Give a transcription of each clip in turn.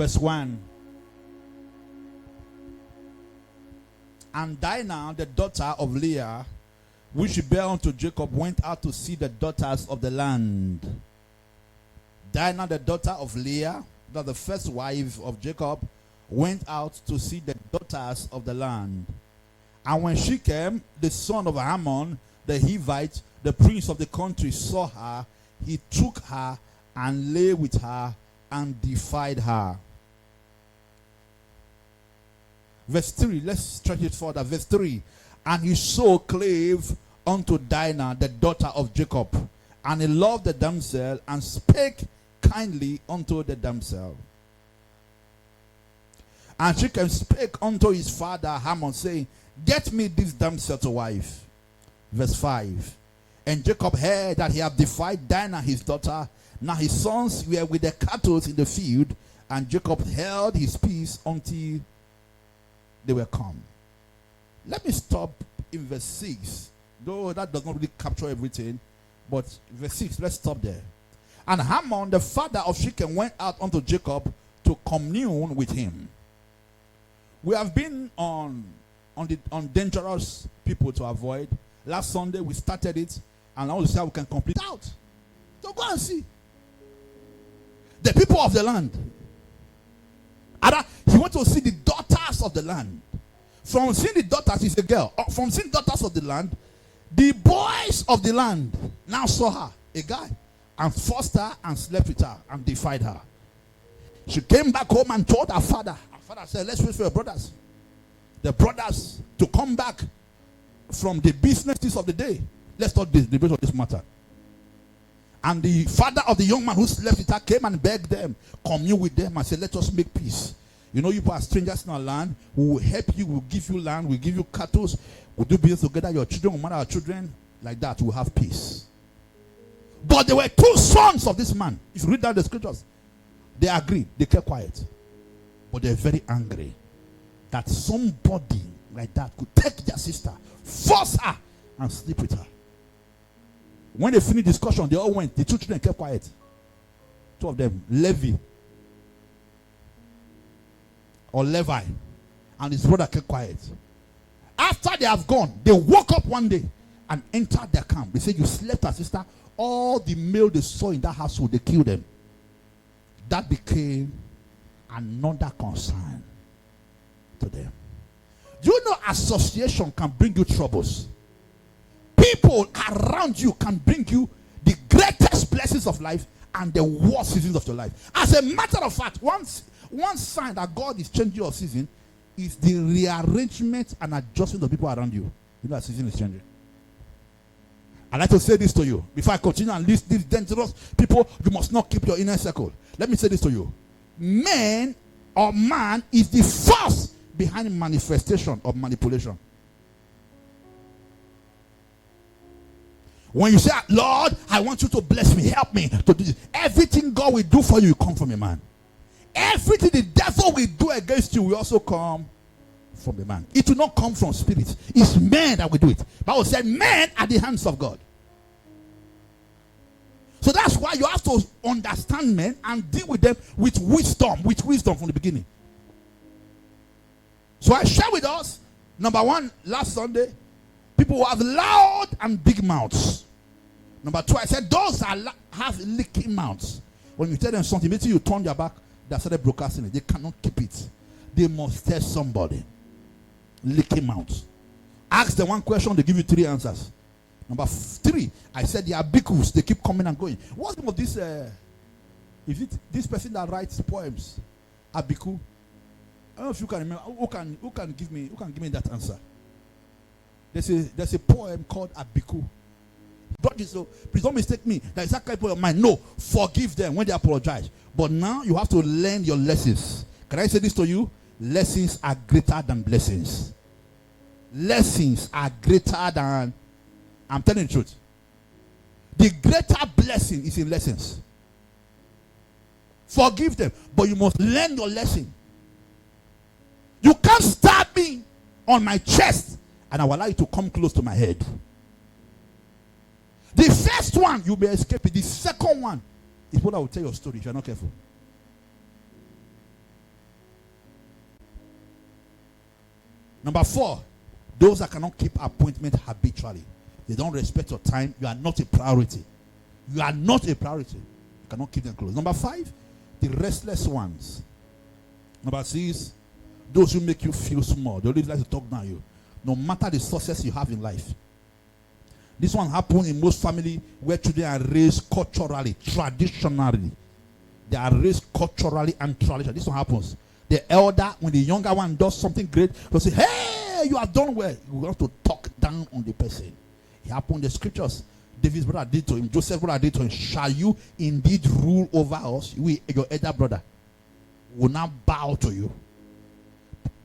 Verse 1. And Dinah, the daughter of Leah, which she bare unto Jacob, went out to see the daughters of the land. Dinah, the daughter of Leah, that the first wife of Jacob, went out to see the daughters of the land. And when Shechem, the son of Hamor, the Hivite, the prince of the country, saw her, he took her and lay with her and defied her. Verse 3, let's stretch it further. Verse 3, and he so clave unto Dinah, the daughter of Jacob, and he loved the damsel, and spake kindly unto the damsel. And Shechem spake unto his father Hamor, saying, get me this damsel to wife. Verse 5, and Jacob heard that he had defied Dinah his daughter. Now his sons were with the cattle in the field, and Jacob held his peace until they were come. Let me stop in verse 6, though that does not really capture everything, but verse 6, let's stop there. And Hamor, the father of Shechem, went out unto Jacob to commune with him. We have been on dangerous people to avoid. Last Sunday we started it, and I want to see how we can complete it out. So go and see the people of the land. He went to see the daughters of the land. From seeing the daughters, is a girl. From seeing daughters of the land, the boys of the land now saw her, a guy, and forced her and slept with her and defied her. She came back home and told her father. Her father said, let's wait for your brothers. The brothers to come back from the businesses of the day. Let's not debate on this matter. And the father of the young man who slept with her came and begged them, commune with them, and said, let us make peace. You know, you are strangers in our land. We will help you. We will give you land. We will give you cattle. We'll do business together. Your children will marry our children. Like that, we'll have peace. But there were two sons of this man. If you read down the scriptures, they agreed. They kept quiet. But they're very angry that somebody like that could take their sister, force her, and sleep with her. When they finished discussion, they all went. The two children kept quiet. Two of them, Levi and his brother, kept quiet. After they have gone, they woke up one day and entered their camp. They said, you slept with our sister. All the male they saw in that household, they killed them. That became another concern to them. Do you know association can bring you troubles? People around you can bring you the greatest blessings of life and the worst seasons of your life. As a matter of fact, one sign that God is changing your season is the rearrangement and adjustment of people around you. You know that season is changing. I'd like to say this to you. Before I continue and list these dangerous people, you must not keep your inner circle. Let me say this to you. Man or man is the force behind manifestation of manipulation. When you say, Lord, I want you to bless me, help me to do this, everything God will do for you will come from a man. Everything the devil will do against you will also come from the man. It will not come from spirit. It's men that will do it. Bible said men are the hands of God. So that's why you have to understand men and deal with them with wisdom from the beginning. So I share with us, number one, last Sunday, people who have loud and big mouths. Number two, I said those that have leaking mouths. When you tell them something, maybe you turn their back, they started broadcasting it. They cannot keep it. They must tell somebody. Leaking mouths. Ask them one question, they give you three answers. Number three, I said they are bickus. They keep coming and going. What's the name of this? Is it this person that writes poems? Abiku. I don't know if you can remember. Who can give me that answer? There's a poem called Abiku. So please don't mistake me. That is that kind of poem of mine. No, forgive them when they apologize. But now you have to learn your lessons. Can I say this to you? Lessons are greater than blessings. Lessons are greater than, I'm telling the truth. The greater blessing is in lessons. Forgive them, but you must learn your lesson. You can't stab me on my chest and I will allow you to come close to my head. The first one, you may escape it. The second one is what I will tell your story if you're not careful. Number 4, those that cannot keep appointment habitually. They don't respect your time. You are not a priority. You are not a priority. You cannot keep them close. Number 5, the restless ones. Number 6, those who make you feel small. They always like to talk down you. No matter the success you have in life. This one happens in most families where children are raised culturally, traditionally. They are raised culturally and traditionally. This one happens. The elder, when the younger one does something great, they'll say, hey, you have done well. You want to talk down on the person. It happened in the scriptures. David's brother did to him. Joseph's brother did to him. Shall you indeed rule over us? Your elder brother will not bow to you.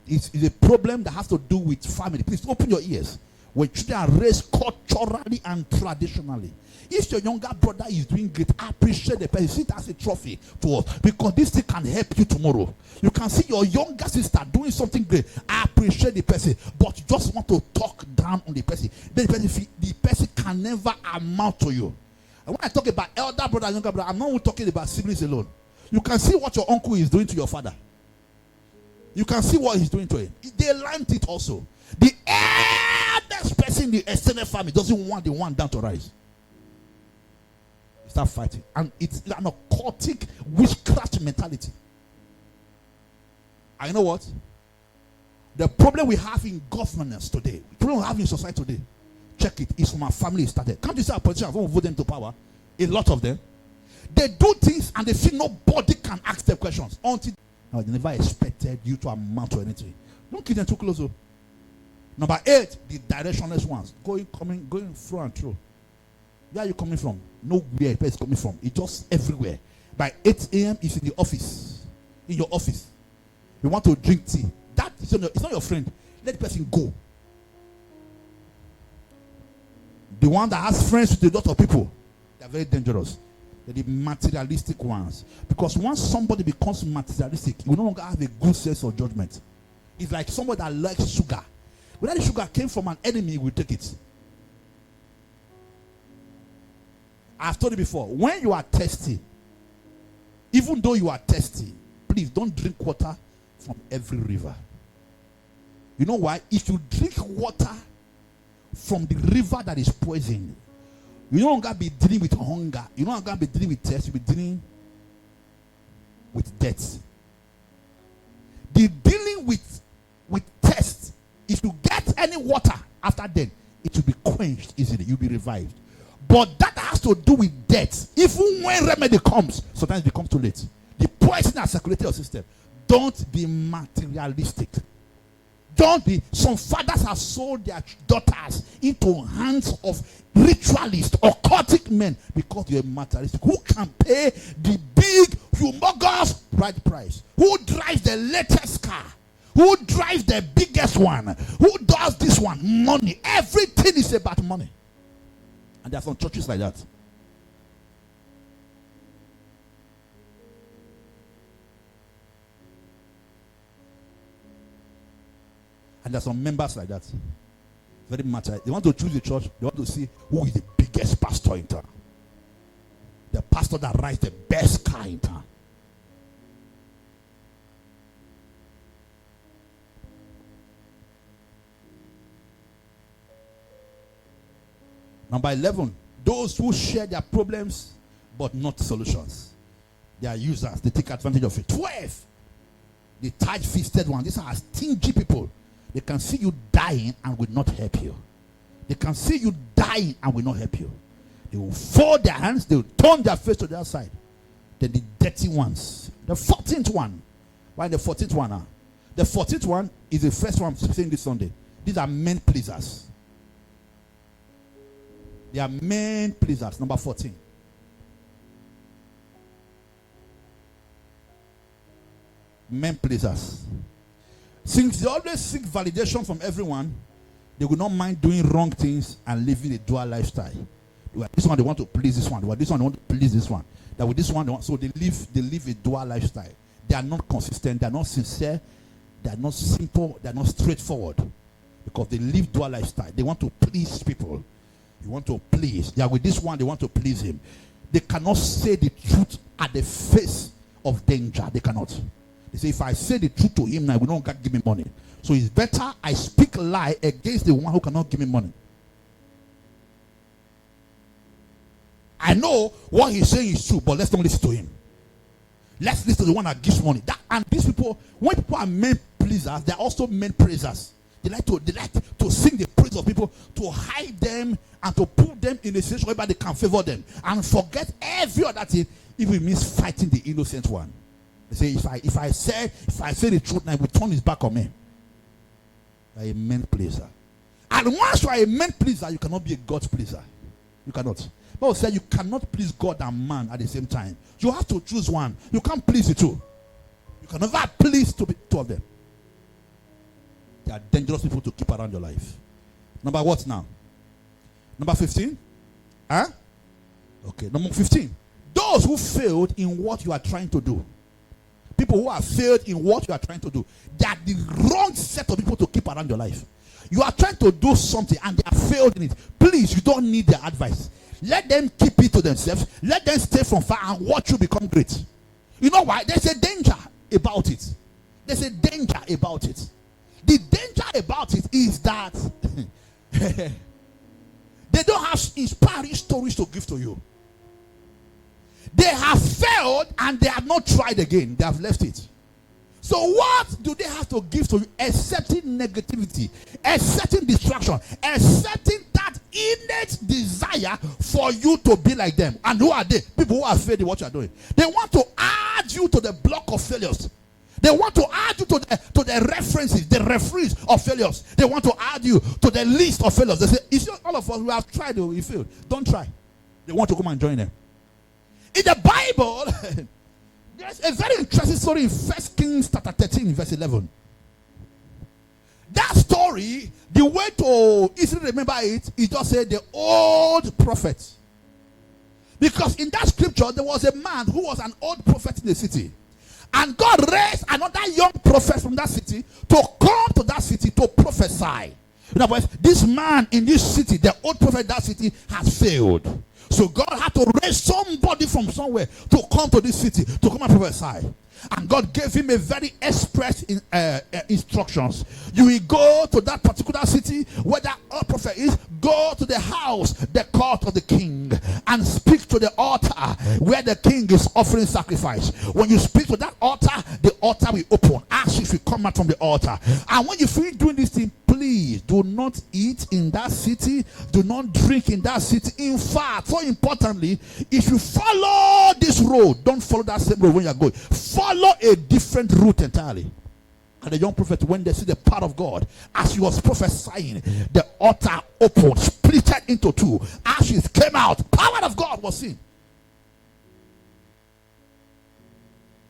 It's a problem that has to do with family. Please open your ears. When children are raised culturally and traditionally. If your younger brother is doing great, appreciate the person. See it as a trophy to us. Because this thing can help you tomorrow. You can see your younger sister doing something great. Appreciate the person. But you just want to talk down on the person. The person can never amount to you. And when I talk about elder brother and younger brother, I'm not talking about siblings alone. You can see what your uncle is doing to your father. You can see what he's doing to him. They learned it also. The eldest person in the extended family doesn't want the one down to rise. You start fighting. And it's an occultic witchcraft mentality. And you know what? The problem we have in governance today, the problem we have in society today, check it, is from our family started. Can't you see our politicians who vote them to power? A lot of them. They do things and they feel nobody can ask them questions until they never expected you to amount to anything. Don't keep them too close. Number 8, the directionless ones. Going through and through. Where are you coming from? Nowhere where it's coming from. It's just everywhere. By 8 a.m. it's in the office. In your office. You want to drink tea. That is it's not your friend. Let the person go. The one that has friends with a lot of people, they are very dangerous. They're the materialistic ones. Because once somebody becomes materialistic, you no longer have a good sense of judgment. It's like somebody that likes sugar. Whether the sugar came from an enemy, we take it. I've told you before, when you are thirsty, even though you are thirsty, please don't drink water from every river. You know why? If you drink water from the river that is poisoned, you no longer be dealing with hunger. You no longer be dealing with thirst. You'll be dealing with death. The dealing with thirst, if you get any water after then, it will be quenched easily. You'll be revived. But that has to do with death. Even when remedy comes, sometimes it becomes too late. The poison has circulated your system. Don't be materialistic. Don't be. Some fathers have sold their daughters into hands of ritualists or cultic men because they're materialistic. Who can pay the big, humongous bride price? Who drives the latest car? Who drives the biggest one? Who does this one? Money. Everything is about money. And there are some churches like that. And there are some members like that. Very much. They want to choose a church. They want to see who is the biggest pastor in town. The pastor that rides the best car in town. Number 11. Those who share their problems but not solutions. They are users. They take advantage of it. 12. The tight-fisted one. These are stingy people. They can see you dying and will not help you. They can see you dying and will not help you. They will fold their hands. They will turn their face to the other side. Then the dirty ones. The 14th one. Why the 14th one? The 14th one is the first one I'm saying this Sunday. These are men pleasers. They are men pleasers. Number 14. Men pleasers. Since they always seek validation from everyone, they will not mind doing wrong things and living a dual lifestyle. This one they want to please this one. This one they want to please this one. That with this one they want, so they live a dual lifestyle. They are not consistent. They are not sincere. They are not simple. They are not straightforward. Because they live dual lifestyle. They want to please people. You want to please. They are with this one. They want to please him. They cannot say the truth at the face of danger. They cannot. They say, if I say the truth to him now, he will not give me money. So it's better I speak lie against the one who cannot give me money. I know what he's saying is true, but let's not listen to him. Let's listen to the one that gives money. And these people, when people are men pleasers, they're also men praisers. They like to sing the praise of people, to hide them and to put them in a situation where they can favor them and forget every other thing, if it means fighting the innocent one. They say, if I say the truth now, he will turn his back on me. You're a man pleaser. And once you are a man pleaser, you cannot be a God pleaser. You cannot. Bible said you cannot please God and man at the same time. You have to choose one. You can't please the two. You can never please two of them. They are dangerous people to keep around your life. Number what now? Number 15? Huh? Okay, number 15. Those who failed in what you are trying to do. People who have failed in what you are trying to do. They are the wrong set of people to keep around your life. You are trying to do something and they have failed in it. Please, you don't need their advice. Let them keep it to themselves. Let them stay from far and watch you become great. You know why? There's a danger about it. There's a danger about it. The danger about it is that they don't have inspiring stories to give to you. They have failed and they have not tried again. They have left it. So what do they have to give to you? Accepting negativity, accepting distraction, accepting that innate desire for you to be like them. And who are they? People who are failed in what you are doing. They want to add you to the block of failures. They want to add you to the references, the referees of failures. They want to add you to the list of failures. They say, it's not all of us who have tried, we failed. Don't try. They want to come and join them. In the Bible, there's a very interesting story in 1 Kings chapter 13, verse 11. That story, the way to easily remember it, is just say the old prophet. Because in that scripture, there was a man who was an old prophet in the city. And God raised another young prophet from that city to come to that city to prophesy. In other words, this man in this city, the old prophet in that city, has failed. So God had to raise somebody from somewhere to come to this city to come and prophesy. And God gave him a very express instructions. You will go to that particular city where that old prophet is. Go to the house, the court of the king, and speak to the altar where the king is offering sacrifice. When you speak to that altar, the altar will open. Ashes will come out from the altar. And when you finish doing this thing, please do not eat in that city. Do not drink in that city. In fact, so importantly, if you follow this road, don't follow that same road when you are going. Follow a different route entirely. And the young prophet, when they see the power of God, as he was prophesying, the altar opened, split into two. Ashes came out. Power of God was seen.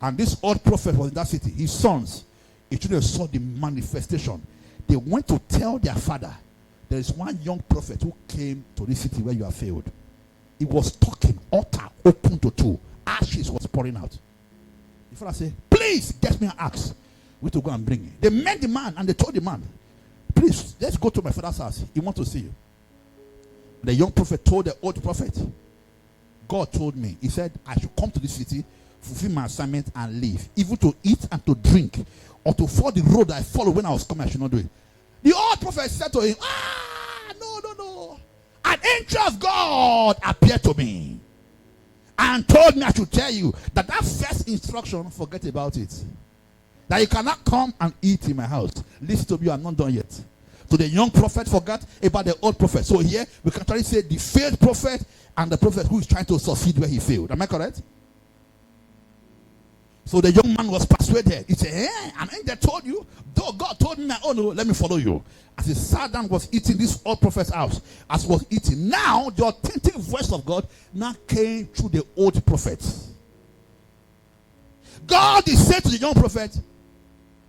And this old prophet was in that city. His sons, his children saw the manifestation. They went to tell their father, there is one young prophet who came to this city where you have failed. He was talking, altar open to two. Ashes was pouring out. The father said, please get me an axe. We to go and bring it. They met the man and they told the man, please, let's go to my father's house. He wants to see you. The young prophet told the old prophet, God told me, he said, I should come to this city, fulfill my assignment and leave. Even to eat and to drink, or to follow the road I followed when I was coming, I should not do it. The old prophet said to him, no. An angel of God appeared to me and told me I should tell you that first instruction, forget about it. That you cannot come and eat in my house. Listen to me, I'm not done yet. So the young prophet forgot about the old prophet. So here we can try to say the failed prophet and the prophet who is trying to succeed where he failed. Am I correct? So the young man was persuaded. He said, an angel told you, though God told me, oh no, let me follow you. As he sat down, was eating this old prophet's house. As he was eating, now the authentic voice of God now came through the old prophet. God is saying to the young prophet,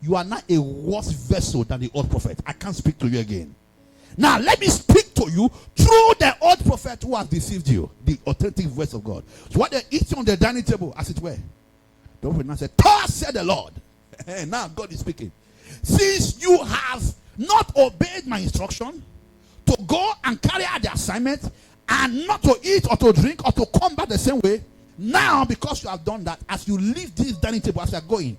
you are not a worse vessel than the old prophet. I can't speak to you again. Now let me speak to you through the old prophet who has deceived you. The authentic voice of God. So what they eat on the dining table, as it were. The prophet now said, thus said the Lord. Now God is speaking. Since you have not obeyed my instruction to go and carry out the assignment and not to eat or to drink or to come back the same way, now because you have done that, as you leave this dining table as you are going,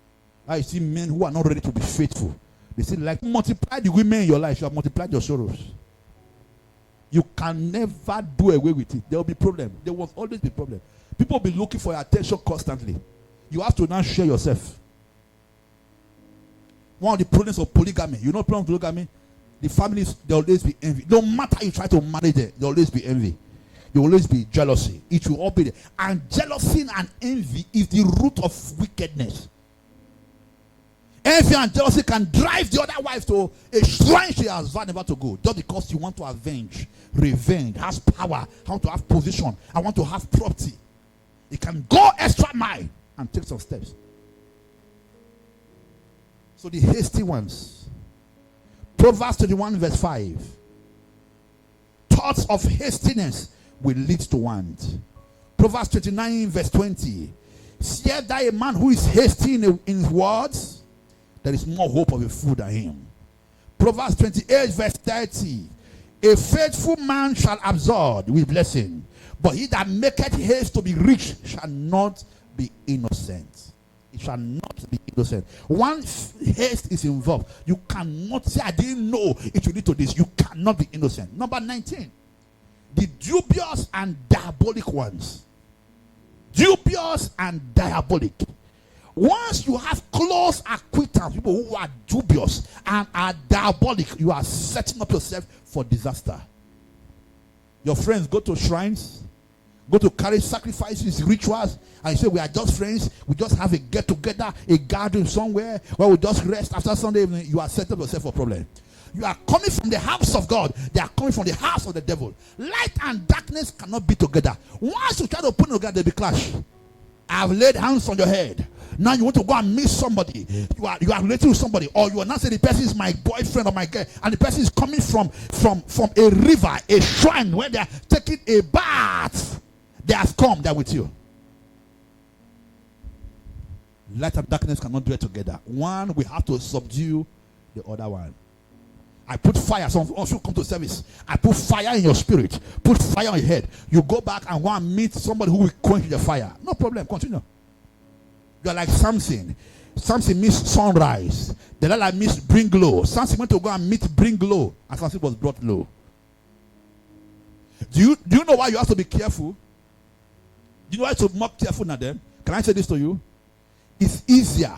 I see men who are not ready to be faithful. They say, like, multiply the women in your life, you have multiplied your sorrows. You can never do away with it. There will be problem. There will always be problem. People will be looking for your attention constantly. You have to now share yourself. One of the problems of polygamy, you know, problem of polygamy, the families, there will always be envy. No matter how you try to manage it, there will always be envy. There will always be jealousy. It will all be there. And jealousy and envy is the root of wickedness. Envy and jealousy can drive the other wife to a shrine she has vowed never to go, just because you want to avenge, revenge, has power, I want to have position, I want to have property. It can go extra mile and take some steps. So the hasty ones. Proverbs 21 verse 5. Thoughts of hastiness will lead to want. Proverbs 29 verse 20. Seest thou a man who is hasty in his words? There is more hope of a fool than him. Proverbs 28 verse 30. A faithful man shall absorb with blessing, but he that maketh haste to be rich shall not be innocent. It shall not be innocent. Once haste is involved, you cannot say, I didn't know it will lead to this. You cannot be innocent. Number 19. The dubious and diabolic ones. Dubious and diabolic. Once you have close acquaintance, people who are dubious and are diabolic, you are setting up yourself for disaster. Your friends go to shrines, go to carry sacrifices, rituals, and you say, we are just friends, we just have a get-together, a gathering somewhere where we just rest after Sunday evening. You are setting up yourself for problem. You are coming from the house of God. They are coming from the house of the devil. Light and darkness cannot be together. Once you try to put them together, they be clash. I have laid hands on your head. Now you want to go and meet somebody. You are related to somebody, or you are not saying the person is my boyfriend or my girl, and the person is coming from a river, a shrine where they are taking a bath. They have come there with you. Light and darkness cannot dwell together. One, we have to subdue the other one. I put fire. Some of you come to service. I put fire in your spirit. Put fire on your head. You go back and want to meet somebody who will quench the fire. No problem. Continue. You are like Samson. Samson means sunrise. Delilah means bring low. Samson went to go and meet bring low, and Samson was brought low. Do you know why you have to be careful? Do you know why to be more careful than them? Can I say this to you? It's easier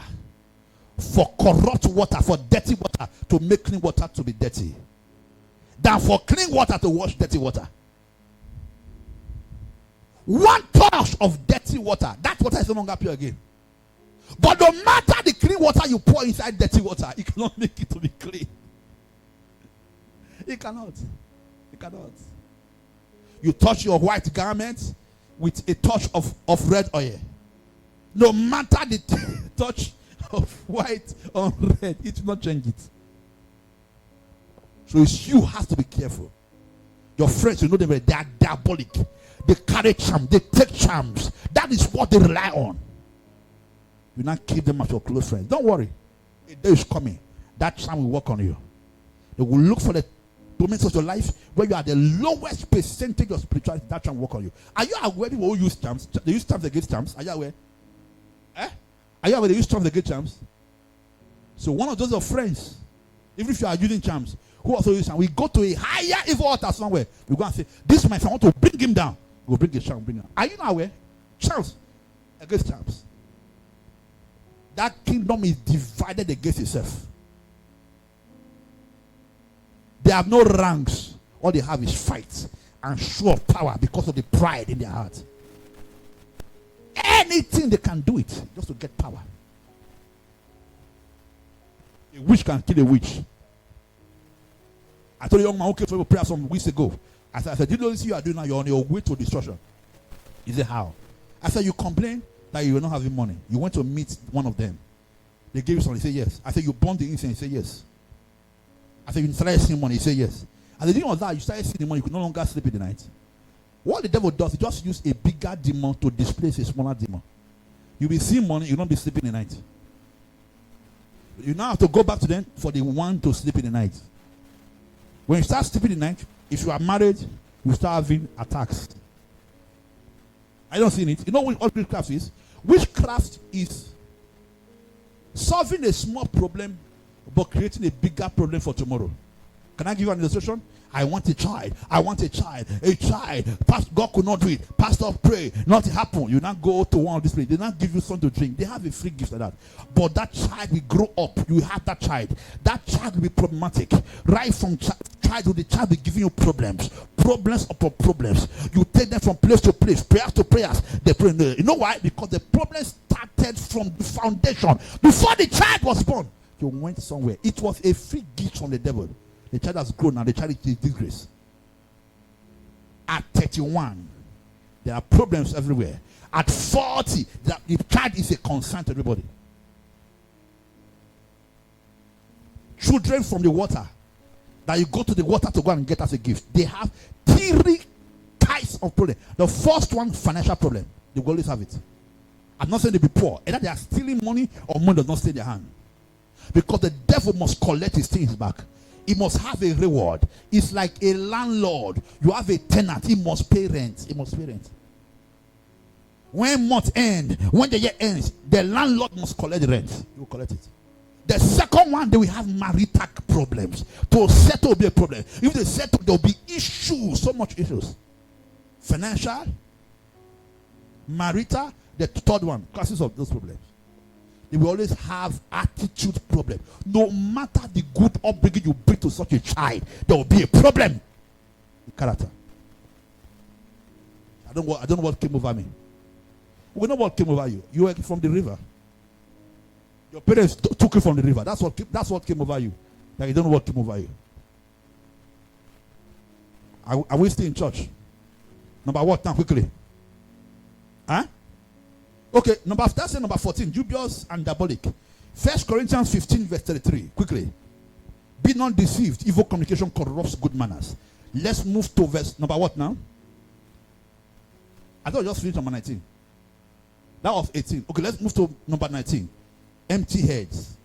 for corrupt water, for dirty water, to make clean water to be dirty, than for clean water to wash dirty water. One touch of dirty water, that water is no longer pure again. But no matter the clean water you pour inside dirty water, it cannot make it to be clean. It cannot. It cannot. You touch your white garment with a touch of red oil. No matter the touch of white on red, it will not change it. So it's you has to be careful. Your friends, you know them, they are diabolic. They carry charms, they take charms. That is what they rely on. You not keep them as your close friends. Don't worry. A day is coming. That charm will work on you. They will look for the moments of your life where you are the lowest percentage of spirituality. That charm will work on you. Are you aware people who use charms? They use charms against charms. Are you aware? Are you aware they use charms against charms? So one of those are friends, even if you are using charms, who also use charms, we go to a higher evil altar somewhere. We go and say, this is my friend, I want to bring him down. We'll bring a charm, bring him down. Are you not aware? Charms against charms. That kingdom is divided against itself. They have no ranks. All they have is fight and show of power because of the pride in their heart. Anything they can do it just to get power. A witch can kill a witch. I told a young man who came for a prayer some weeks ago. I said, do you know this you are doing now? You're on your way to destruction. He said, how? I said, you complain that you were not having money. You went to meet one of them. They gave you something. He said, yes. I said, you burned the incense. He said, yes. I said, you started seeing money. He said, yes. And the thing was that you started seeing the money. You could no longer sleep in the night. What the devil does, he just use a bigger demon to displace a smaller demon. You'll be seeing money, you'll not be sleeping in the night. You now have to go back to them for the one to sleep in the night. When you start sleeping in the night, if you are married, you start having attacks. I don't see it. You know what witchcraft is? Witchcraft is Solving a small problem, but creating a bigger problem for tomorrow. Can I give you an illustration? I want a child. I want a child. A child. Pastor, God could not do it. Pastor, pray. Nothing happened. You now go to one of these places. They now give you something to drink. They have a free gift like that. But that child will grow up. You have that child. That child will be problematic. Right from childhood, the child will be giving you problems. Problems upon problems. You take them from place to place. Prayers to prayers. They pray. You know why? Because the problem started from the foundation. Before the child was born, you went somewhere. It was a free gift from the devil. The child has grown and the child is disgraced. At 31, there are problems everywhere. At 40, the child is a concern to everybody. Children from the water, that you go to the water to go and get as a gift, they have 3 types of problem. The first one, financial problem. They will always have it. I'm not saying they be poor. Either they are stealing money or money does not stay in their hand. Because the devil must collect his things back. He must have a reward. It's like a landlord. You have a tenant. He must pay rent. He must pay rent. When month end, when the year ends, the landlord must collect the rent. He will collect it. The second one, they will have marital problems. To settle will be a problem. If they settle, there will be issues. So much issues. Financial, marital, the third one, causes of those problems. They will always have attitude problem. No matter the good upbringing you bring to such a child, there will be a problem in character. I don't know what came over me. We know what came over you. You were from the river. Your parents took you from the river. That's what came over you. That you don't know what came over you. Are we still in church? Number what now? Quickly. Huh? Okay, number 14, dubious and diabolic. 1 Corinthians 15, verse 33. Quickly. Be not deceived. Evil communication corrupts good manners. Let's move to verse number what now? I thought I just finished number 19. That was 18. Okay, let's move to number 19. Empty heads.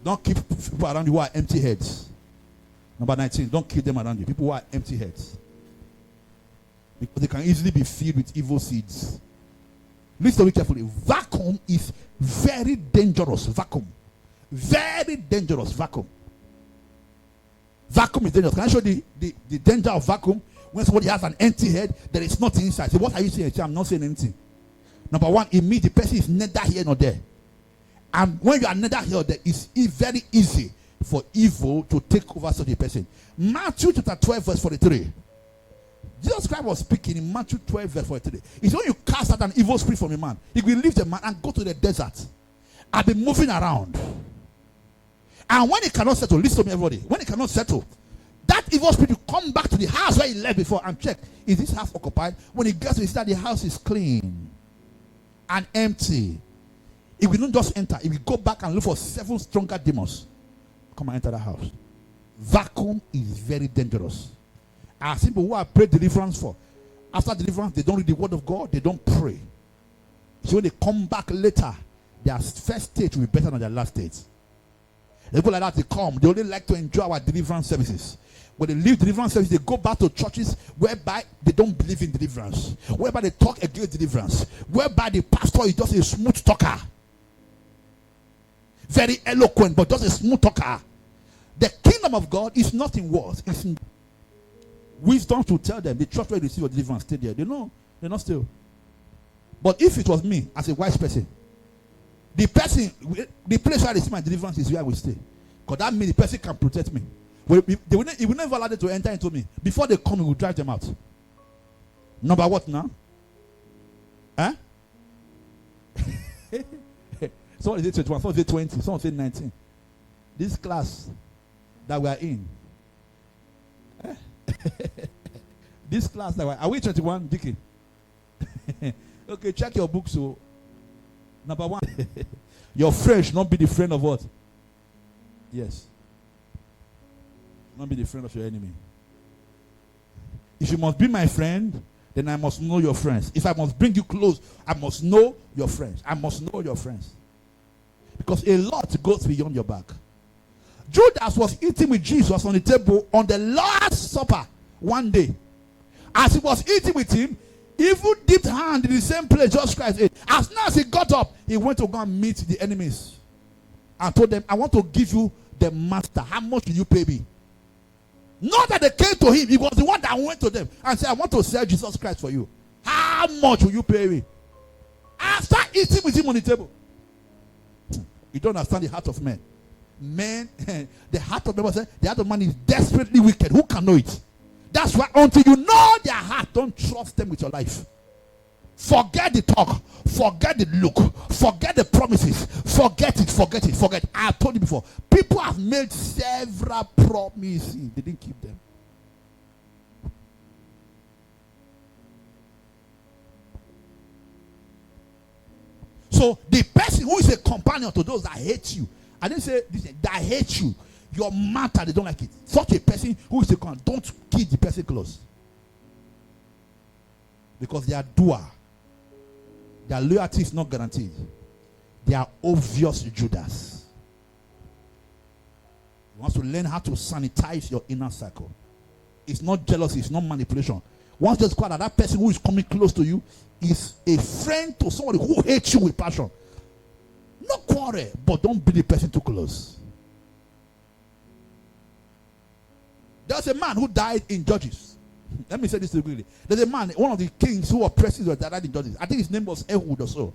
Don't keep people around you who are empty heads. Number 19. Don't keep them around you. People who are empty heads. Because they can easily be filled with evil seeds. Listen to me carefully. Vacuum is very dangerous. Vacuum. Very dangerous. Vacuum. Vacuum is dangerous. Can I show the danger of vacuum? When somebody has an empty head, there is nothing inside. So what are you saying? I'm not saying anything. Number one, it means the person is neither here nor there. And when you are neither here nor there, it's very easy for evil to take over such a person. Matthew chapter 12 verse 43. Jesus Christ was speaking in Matthew 12 verse 43. It's when you cast out an evil spirit from a man, he will leave the man and go to the desert and be moving around. And when he cannot settle, listen to me everybody, when he cannot settle, that evil spirit will come back to the house where he left before and check, is this house occupied? When he gets to it, the house is clean and empty. He will not just enter, he will go back and look for 7 stronger demons. Come and enter the house. Vacuum is very dangerous. I have seen people who have prayed deliverance for. After deliverance, they don't read the word of God, they don't pray. So when they come back later, their first stage will be better than their last stage. People like that, they come, they only like to enjoy our deliverance services. When they leave deliverance service, they go back to churches whereby they don't believe in deliverance, whereby they talk against deliverance, whereby the pastor is just a smooth talker, very eloquent, but just a smooth talker. The kingdom of God is not in words, it's in wisdom to tell them the church where you receive your deliverance, stay there. They know, they're not still. But if it was me as a wise person, the place where I receive my deliverance is where I will stay. Because that means the person can protect me. He will never allow them to enter into me. Before they come, he will drive them out. Number what now? Huh? Someone say 21, someone say 20, someone say 19. This class that we are in. This class that we are we 21, Dicky? Okay, check your book. So, number 1, your friend should not be the friend of what? Yes. Not be the friend of your enemy. If you must be my friend, then I must know your friends. If I must bring you close, I must know your friends. I must know your friends. Because a lot goes beyond your back. Judas was eating with Jesus on the table on the Last Supper one day. As he was eating with him, Even dipped hand in the same place Jesus Christ ate. As soon as he got up, he went to go and meet the enemies and told them, I want to give you the master. How much will you pay me? Not that they came to him. He was the one that went to them and said, I want to sell Jesus Christ for you. How much will you pay me? After eating with him on the table. You don't understand the heart of men. Men, the heart of man, the heart of man is desperately wicked. Who can know it? That's why until you know their heart, don't trust them with your life. Forget the talk, forget the look, forget the promises, forget it. I've told you before, people have made several promises, they didn't keep them. So the person who is a companion to those that hate you, I didn't say this, that hate you, your matter, they don't like it. Such a person who is a companion, don't keep the person close. Because they are doer. Their loyalty is not guaranteed. They are obvious Judas. You want to learn how to sanitize your inner circle. It's not jealousy, it's not manipulation. Once just quiet that person who is coming close to you is a friend to somebody who hates you with passion. Not quarrel, but don't be the person too close. There's a man who died in Judges. Let me say this quickly. There's a man, one of the kings who oppressed Israel that died in Judges. I think his name was Ehud or so.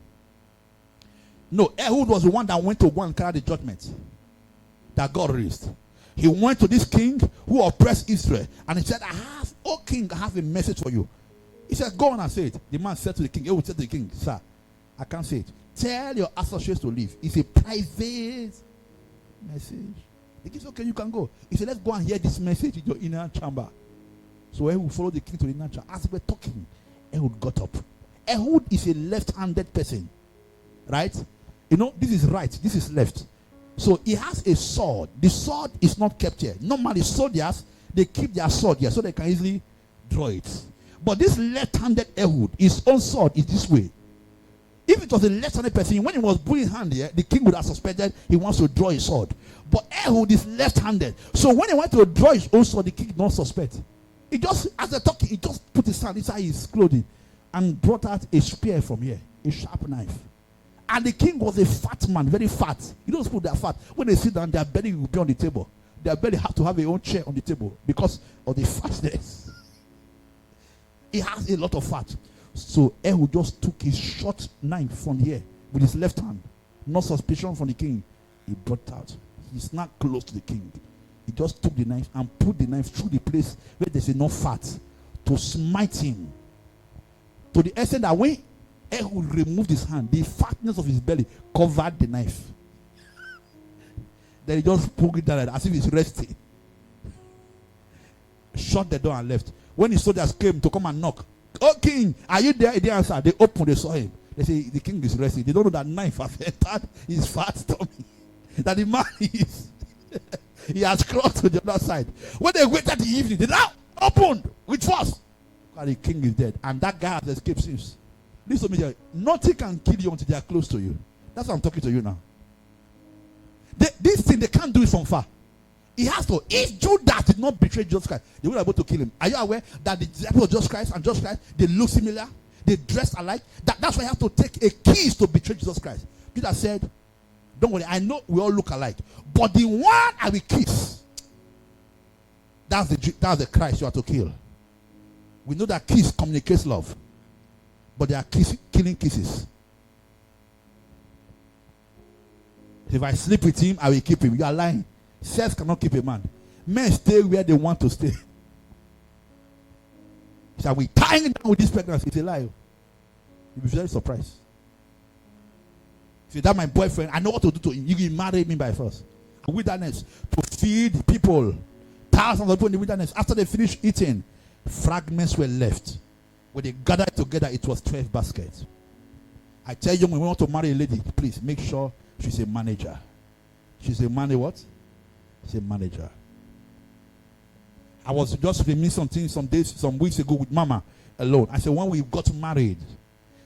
No, Ehud was the one that went to go and carry the judgment that God raised. He went to this king who oppressed Israel and he said, oh king, I have a message for you. He said, go on and say it. The man said to the king, Ehud said to the king, sir, I can't say it. Tell your associates to leave. It's a private message. The king said, okay, you can go. He said, let's go and hear this message in your inner chamber. So Ehud followed the king to the inner chamber. As they were talking, Ehud got up. Ehud is a left-handed person. Right? You know, this is right, this is left. So he has a sword. The sword is not kept here. Normally soldiers, they keep their sword here so they can easily draw it. But this left-handed Ehud, his own sword is this way. If it was a left-handed person, when he was putting hand here, the king would have suspected he wants to draw his sword. But Ehud is left-handed. So when he went to draw his own sword, the king did not suspect. He just, as they're talking, he just put his hand inside his clothing and brought out a spear from here, a sharp knife. And the king was a fat man, very fat. You don't put their fat. When they sit down, their belly will be on the table. Their belly have to have their own chair on the table because of the fatness. He has a lot of fat. So Ehud just took his short knife from here with his left hand. No suspicion from the king. He brought out. He's not close to the king. He just took the knife and put the knife through the place where there's enough fat to smite him. To the extent that when Ehud removed his hand, the fatness of his belly covered the knife. Then he just poked it down as if he's resting. Shut the door and left. When the soldiers came to come and knock, oh king, are you there? He didn't answer. They opened, they saw him. They say the king is resting. They don't know that knife has entered his fat stomach. That the man is he has crossed to the other side. When they waited the evening, they now opened with force. And the king is dead. And that guy has escaped since. Listen to me, nothing can kill you until they are close to you. That's why I'm talking to you now. This thing, they can't do it from far. He has to. If Judas did not betray Jesus Christ, they would have been able to kill him. Are you aware that the disciples of Jesus Christ and Jesus Christ, they look similar? They dress alike? That's why you have to take a kiss to betray Jesus Christ. Judas said, don't worry, I know we all look alike. But the one I will kiss, that's the Christ you have to kill. We know that kiss communicates love. But they are killing kisses. If I sleep with him, I will keep him. You are lying. Sex cannot keep a man. Men stay where they want to stay. Shall we tying down with this pregnancy? It's a lie. You'll be very surprised. Say that my boyfriend, I know what to do to him. You will marry me by force. Wilderness to feed people. Thousands of people in the wilderness. After they finished eating, fragments were left. When they gathered together, it was 12 baskets. I tell you, when we want to marry a lady, please make sure she's a manager. She's a manager what? She's a manager. I was just reminiscing something some weeks ago with Mama alone. I said, when we got married,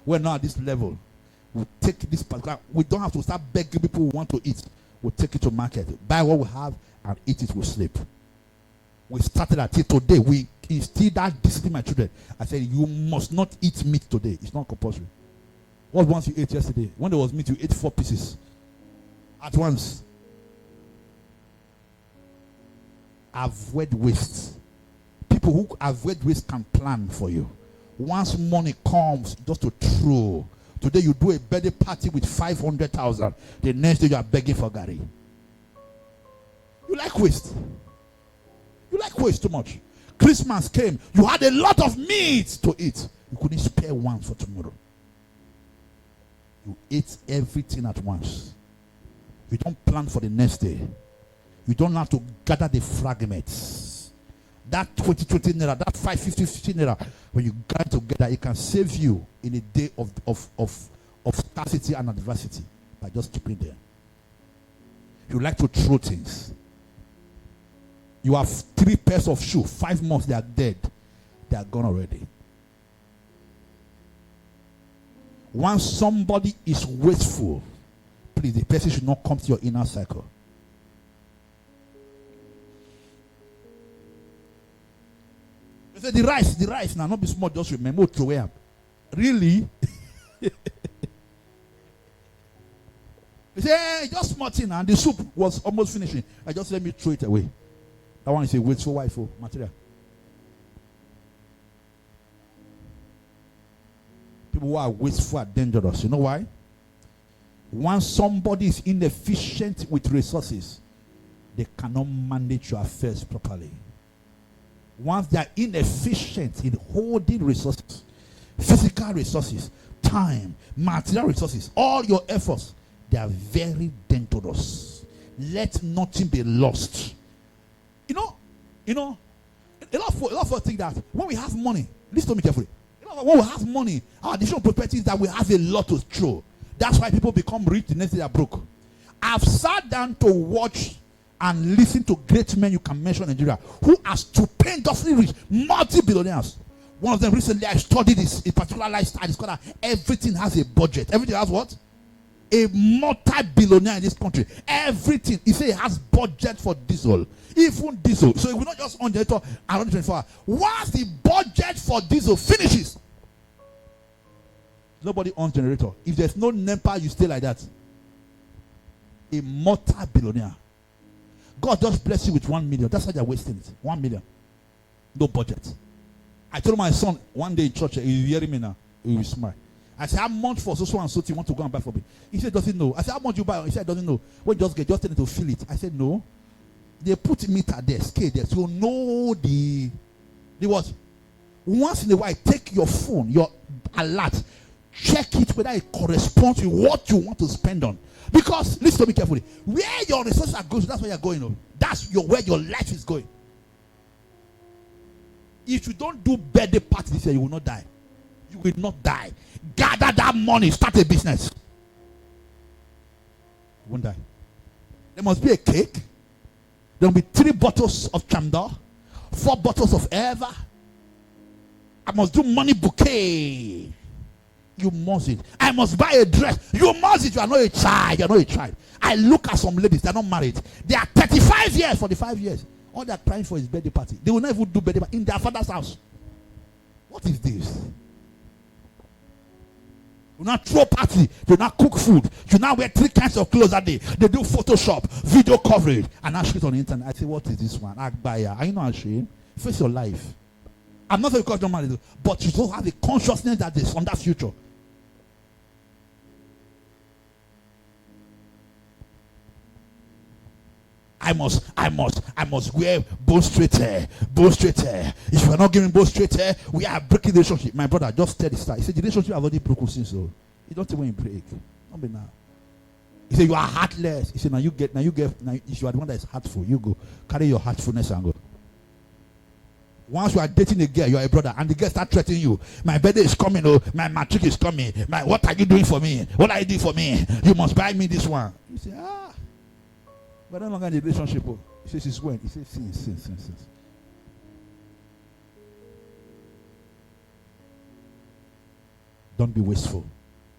we're not at this level. We'll take this particular, we don't have to start begging people who want to eat. We'll take it to market, buy what we have, and eat it, we'll sleep. We started at it today. We instill that discipline in my children. I said, you must not eat meat today. It's not compulsory. What once you ate yesterday? When there was meat, you ate 4 pieces at once. Avoid waste. People who avoid waste can plan for you. Once money comes, just to throw. Today you do a birthday party with 500,000. The next day you are begging for Gary. You like waste. You like waste too much. Christmas came. You had a lot of meat to eat. You couldn't spare one for tomorrow. You ate everything at once. You don't plan for the next day. You don't have to gather the fragments. That 20 naira, that 550 naira, when you gather together, it can save you in a day of scarcity and adversity by just keeping there. You like to throw things. You have 3 pairs of shoes, 5 months, they are dead. They are gone already. Once somebody is wasteful, please, the person should not come to your inner circle. You say the rice now, not be small, just remember to throw up. Really? You say, hey, just small thing, and the soup was almost finishing. I just let me throw it away. That one is a wasteful wifeful material. People who are wasteful are dangerous. You know why? Once somebody is inefficient with resources, they cannot manage your affairs properly. Once they are inefficient in holding resources, physical resources, time, material resources, all your efforts, they are very dangerous. Let nothing be lost. You know, a lot of us think that when we have money, listen to me carefully. When we have money, our additional property is that we have a lot to throw. That's why people become rich, the next day they are broke. I've sat down to watch and listen to great men you can mention in Nigeria who are stupendously rich, multi-billionaires. One of them recently, I studied this, a particular lifestyle. It's called everything has a budget. Everything has what? A multi-billionaire in this country. Everything. He said he has budget for diesel. Even diesel. So it will not just on generator around 24 hours. Once the budget for diesel finishes, nobody owns generator. If there's no NEPA, you stay like that. A multi-billionaire. God just bless you with 1 million. That's why they're wasting it. 1 million. No budget. I told my son one day in church, he's hearing me now. He will smile. I said, how much for so and so you want to go and buy for me? He said, doesn't know. I said, how much you buy? He said, doesn't know. Well, just tell him to feel it. I said, no. They put meter there, scale there. So know the what? Once in a while, take your phone, your alert, check it whether it corresponds with what you want to spend on. Because, listen to me carefully, where your resources are going, that's where you're going. That's where your life is going. If you don't do birthday party this year, you will not die. You will not die. Gather that money, start a business. You won't die. There must be a cake. There will be 3 bottles of Chamdor, 4 bottles of Eva. I must do money bouquet. You must it. I must buy a dress. You must it. You are not a child. You are not a child. I look at some ladies. They are not married. They are 35 years, 45 years. All they are crying for is birthday party. They will not even do birthday party in their father's house. What is this? You not throw party. You not cook food. You not wear 3 kinds of clothes that day. They do Photoshop, video coverage, and I shit on the internet. I say, what is this one? Agbaya. Are you not ashamed? Face your life. I'm not saying because you're married, but you don't have a consciousness that there's on that future. I must wear bone straight hair. Bone straight hair. If you are not giving bone straight hair, we are breaking the relationship. My brother, just tell the start. He said, the relationship have already broken since so. You don't think when you break. Don't be now. He said, you are heartless. He said, now if you are the one that is heartful, you go. Carry your heartfulness and go. Once you are dating a girl, you are a brother, and the girl start threatening you. My birthday is coming, my matric is coming. What are you doing for me? What are you doing for me? You must buy me this one. You say, but no longer in the relationship. He says, it's when? He says, since. Don't be wasteful.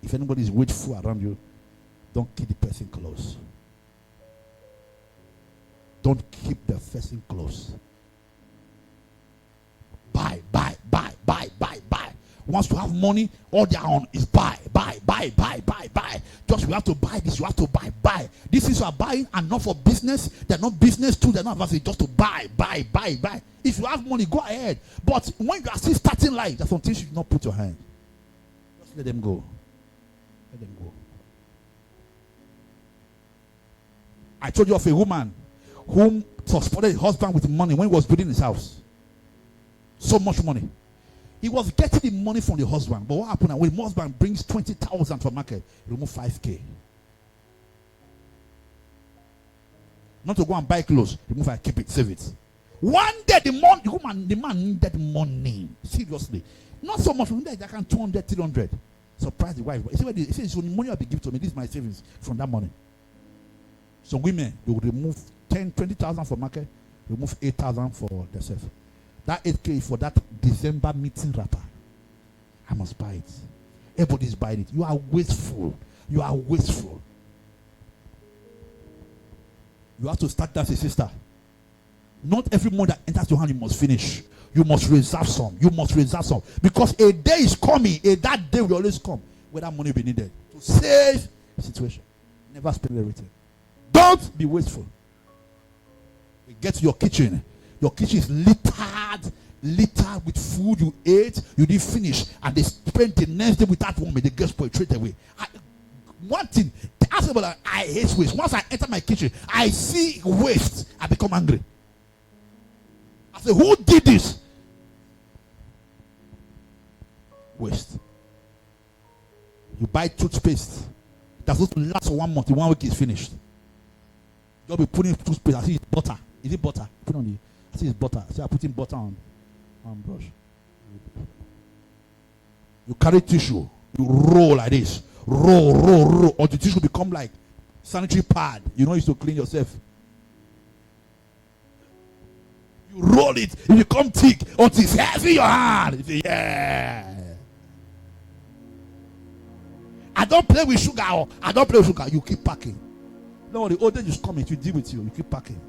If anybody is wasteful around you, don't keep the person close. Don't keep the person close. Once you have money, all they are on is buy. Just you have to buy this, you have to buy. This is you are buying and not for business. They're not business too. They're not advancing. Just to buy. If you have money, go ahead. But when you are still starting life, there's some things you should not put your hand. Just let them go. Let them go. I told you of a woman whom supported his husband with money when he was building his house. So much money. He was getting the money from the husband. But what happened? When the husband brings 20,000 for market, he remove 5K. Not to go and buy clothes. Remove 5K, keep it, save it. One day the man needed money. Seriously. Not so much. I can 200, 300. Surprise the wife. He says, the money I'll be given to me. This is my savings from that money. Some women, they will remove 10, 20,000 for market, remove 8,000 for themselves. That 8K for that December meeting wrapper. I must buy it. Everybody's buying it. You are wasteful. You are wasteful. You have to start that, sister. Not every money that enters your hand, you must finish. You must reserve some. You must reserve some. Because a day is coming. That day will always come where that money will be needed to save the situation. Never spend everything. Don't be wasteful. You get to your kitchen. Your kitchen is littered with food you ate, you didn't finish, and they spent the next day with that woman. They get spoiled straight away. One thing, ask about that, I hate waste. Once I enter my kitchen, I see waste, I become angry. I say, who did this? Waste. You buy toothpaste that's supposed to last for 1 month. In 1 week, it's finished. You'll be putting toothpaste. I see it's butter. Is it butter? Put on the. I see it's butter. I see I'm putting butter on brush. You carry tissue. You roll like this. Roll. Or the tissue become like sanitary pad. You know, you to clean yourself. You roll it. It become thick until it's heavy in your hand. You say, yeah. I don't play with sugar. I don't play with sugar. You keep packing. No, the older is coming to deal with you. You keep packing.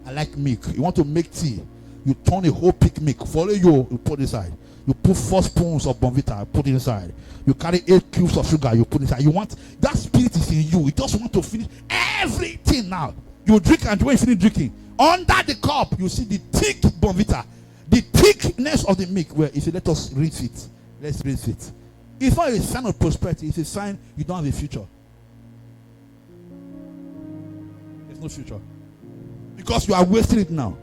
I like milk. You want to make tea. You turn a whole pig milk. Follow you put inside. You put 4 spoons of Bonvita, put it inside. You carry 8 cubes of sugar, you put inside. You want that spirit is in you. You just want to finish everything now. You drink, and when you finish drinking, under the cup you see the thick Bonvita, the thickness of the milk. Where he said, let us rinse it. Let's rinse it. It's not a sign of prosperity. It's a sign you don't have a future. There's no future. Because you are wasting it now.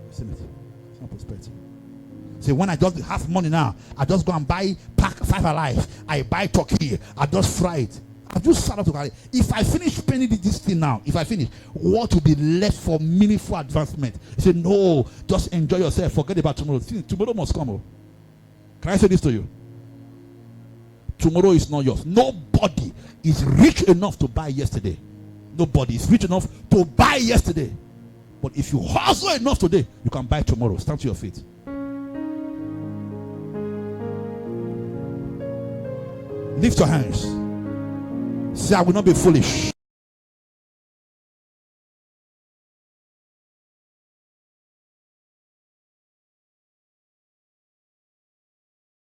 Wasting it. It's not prosperity. See, when I just have money now, I just go and buy pack 5 Alive. I buy turkey. I just fry it. I just start up to carry. If I finish spending this thing now, what will be left for meaningful advancement? You say, no, just enjoy yourself. Forget about tomorrow. See, tomorrow must come. Oh. Can I say this to you? Tomorrow is not yours. Nobody is rich enough to buy yesterday. Nobody is rich enough to buy yesterday. But if you hustle enough today, you can buy tomorrow. Stand to your feet. Lift your hands. Say, I will not be foolish.